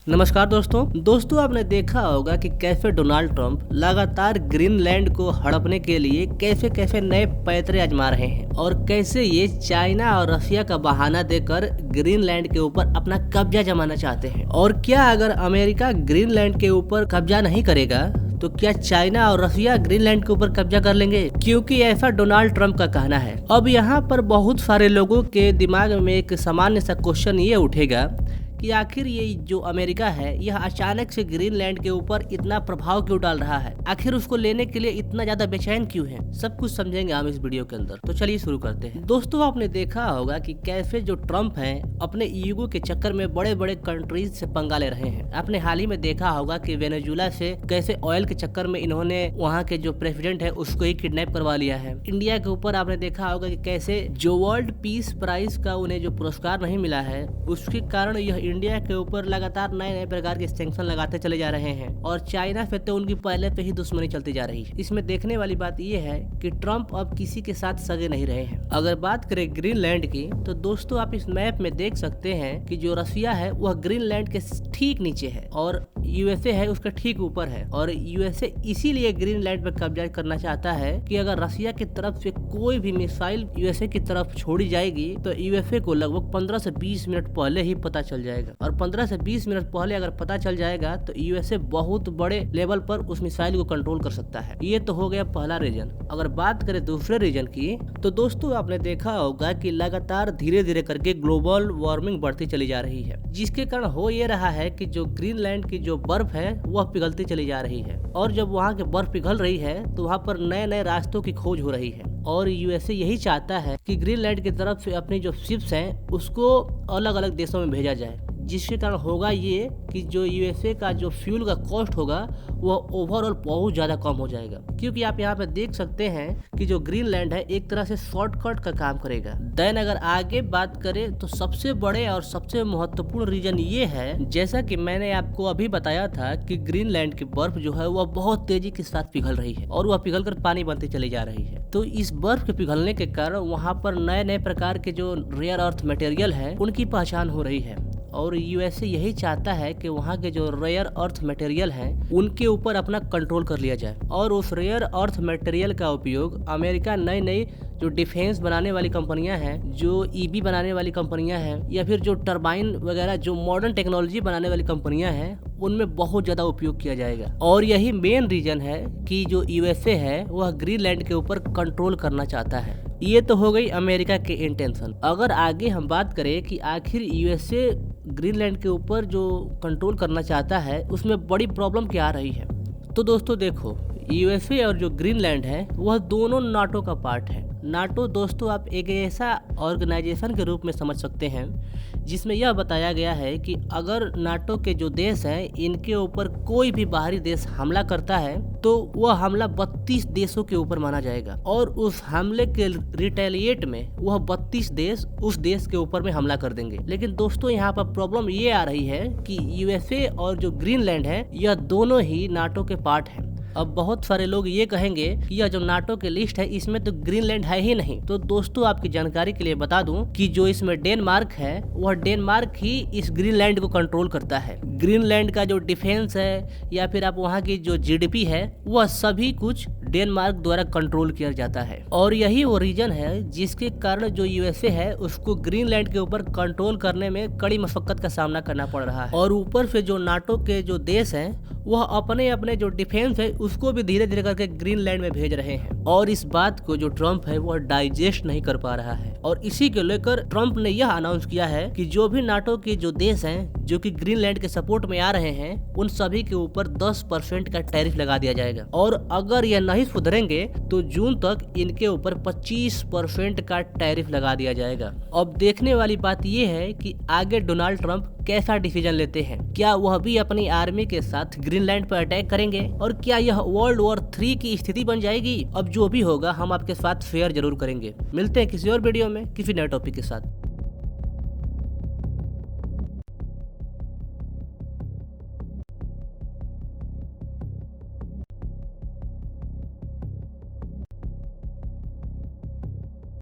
नमस्कार दोस्तों आपने देखा होगा कि कैसे डोनाल्ड ट्रंप लगातार ग्रीनलैंड को हड़पने के लिए कैसे कैसे नए पैतरे आजमा रहे हैं और कैसे ये चाइना और रशिया का बहाना देकर ग्रीनलैंड के ऊपर अपना कब्जा जमाना चाहते हैं। और क्या अगर अमेरिका ग्रीनलैंड के ऊपर कब्जा नहीं करेगा तो क्या चाइना और रशिया ग्रीनलैंड के ऊपर कब्जा कर लेंगे, क्योंकि ऐसा डोनाल्ड ट्रंप का कहना है। अब यहाँ पर बहुत सारे लोगों के दिमाग में एक सामान्य सा क्वेश्चन ये उठेगा कि आखिर ये जो अमेरिका है यह अचानक से ग्रीनलैंड के ऊपर इतना प्रभाव क्यों डाल रहा है, आखिर उसको लेने के लिए इतना ज्यादा बेचैन क्यों है, सब कुछ समझेंगे हम इस वीडियो के अंदर। तो चलिए शुरू करते हैं। दोस्तों आपने देखा होगा कि कैसे जो ट्रंप हैं अपने ईगो के चक्कर में बड़े बड़े कंट्रीज से पंगा ले रहे हैं। आपने हाल ही में देखा होगा कि वेनेजुएला से कैसे ऑयल के चक्कर में इन्होंने वहाँ के जो प्रेसिडेंट है उसको ही किडनैप करवा लिया है। इंडिया के ऊपर आपने देखा होगा कि कैसे जो वर्ल्ड पीस प्राइज का उन्हें जो पुरस्कार नहीं मिला है उसके कारण यह इंडिया के ऊपर लगातार नए नए प्रकार के सैंक्शन लगाते चले जा रहे हैं और चाइना से तो उनकी पहले से ही दुश्मनी चलती जा रही है। इसमें देखने वाली बात यह है कि ट्रंप अब किसी के साथ सगे नहीं रहे हैं। अगर बात करें ग्रीनलैंड की तो दोस्तों आप इस मैप में देख सकते हैं कि जो रशिया है वह ग्रीनलैंड के ठीक नीचे है और यूएसए है उसका ठीक ऊपर है। और यूएसए इसीलिए ग्रीनलैंड पर कब्जा करना चाहता है कि अगर रशिया की तरफ से कोई भी मिसाइल यूएसए की तरफ छोड़ी जाएगी तो यूएसए को लगभग 15 से 20 मिनट पहले ही पता चल जाएगा। और 15 से 20 मिनट पहले अगर पता चल जाएगा तो यूएसए बहुत बड़े लेवल पर उस मिसाइल को कंट्रोल कर सकता है। ये तो हो गया पहला रीजन। अगर बात करें दूसरे रीजन की तो दोस्तों आपने देखा होगा कि लगातार धीरे धीरे करके ग्लोबल वार्मिंग बढ़ती चली जा रही है, जिसके कारण हो ये रहा है कि जो ग्रीनलैंड की जो बर्फ है वह पिघलती चली जा रही है। और जब वहाँ के बर्फ पिघल रही है तो वहाँ पर नए नए रास्तों की खोज हो रही है। और यूएसए यही चाहता है कि ग्रीनलैंड की तरफ से अपनी जो शिप्स हैं उसको अलग अलग देशों में भेजा जाए, जिसके कारण होगा ये कि जो यूएसए का जो फ्यूल का कॉस्ट होगा वह ओवरऑल बहुत ज़्यादा कम हो जाएगा। क्योंकि आप यहाँ पे देख सकते हैं कि जो ग्रीनलैंड है एक तरह से शॉर्टकट का काम करेगा। देन अगर आगे बात करें तो सबसे बड़े और सबसे महत्वपूर्ण रीजन ये है, जैसा कि मैंने आपको अभी बताया था कि ग्रीनलैंड की बर्फ जो है वह बहुत तेजी के साथ पिघल रही है और वह पिघल कर पानी बनती चली जा रही है। तो इस बर्फ के पिघलने के कारण वहाँ पर नए नए प्रकार के जो रेयर अर्थ मटेरियल है उनकी पहचान हो रही है। और यूएसए यही चाहता है कि वहाँ के जो रेयर अर्थ मटेरियल हैं उनके ऊपर अपना कंट्रोल कर लिया जाए और उस रेयर अर्थ मटेरियल का उपयोग अमेरिका नई नई जो डिफेंस बनाने वाली कंपनियां हैं, जो ईवी बनाने वाली कंपनियां हैं या फिर जो टरबाइन वगैरह जो मॉडर्न टेक्नोलॉजी बनाने वाली कंपनियां हैं उनमें बहुत ज़्यादा उपयोग किया जाएगा। और यही मेन रीजन है कि जो यूएसए है वह ग्रीनलैंड के ऊपर कंट्रोल करना चाहता है। ये तो हो गई अमेरिका के इंटेंशन। अगर आगे हम बात करें कि आखिर यूएसए ग्रीनलैंड के ऊपर जो कंट्रोल करना चाहता है उसमें बड़ी प्रॉब्लम क्या आ रही है, तो दोस्तों देखो यूएसए और जो ग्रीनलैंड है वह दोनों नाटो का पार्ट है। नाटो दोस्तों आप एक ऐसा ऑर्गेनाइजेशन के रूप में समझ सकते हैं जिसमें यह बताया गया है कि अगर नाटो के जो देश हैं इनके ऊपर कोई भी बाहरी देश हमला करता है तो वह हमला 32 देशों के ऊपर माना जाएगा और उस हमले के रिटेलिएट में वह 32 देश उस देश के ऊपर में हमला कर देंगे। लेकिन दोस्तों यहाँ पर प्रॉब्लम ये आ रही है कि यूएसए और जो ग्रीनलैंड है यह दोनों ही नाटो के पार्ट हैं। अब बहुत सारे लोग ये कहेंगे कि यह जो नाटो की लिस्ट है इसमें तो ग्रीनलैंड है ही नहीं। तो दोस्तों आपकी जानकारी के लिए बता दूं कि जो इसमें डेनमार्क है वह डेनमार्क ही इस ग्रीनलैंड को कंट्रोल करता है। ग्रीनलैंड का जो डिफेंस है या फिर आप वहाँ की जो जीडीपी है वह सभी कुछ डेनमार्क द्वारा कंट्रोल किया जाता है। और यही वो रीजन है जिसके कारण जो यूएसए है उसको ग्रीनलैंड के ऊपर कंट्रोल करने में कड़ी मशक्कत का सामना करना पड़ रहा है। और ऊपर से जो नाटो के जो देश हैं वह अपने अपने जो डिफेंस है उसको भी धीरे धीरे करके ग्रीनलैंड में भेज रहे हैं। और इस बात को जो ट्रंप है वह डाइजेस्ट नहीं कर पा रहा है और इसी को लेकर ट्रंप ने यह अनाउंस किया है कि जो भी नाटो के जो देश हैं जो कि ग्रीनलैंड के सपोर्ट में आ रहे हैं उन सभी के ऊपर 10% का टैरिफ लगा दिया जाएगा। और अगर यह नहीं सुधरेंगे तो जून तक इनके ऊपर 25% का टैरिफ लगा दिया जाएगा। अब देखने वाली बात यह है कि आगे डोनाल्ड ट्रंप कैसा डिसीजन लेते हैं। क्या वह भी अपनी आर्मी के साथ ग्रीनलैंड पर अटैक करेंगे और क्या यह वर्ल्ड वॉर 3 की स्थिति बन जाएगी? अब जो भी होगा हम आपके साथ शेयर जरूर करेंगे। मिलते हैं किसी और वीडियो में किसी नए टॉपिक के साथ।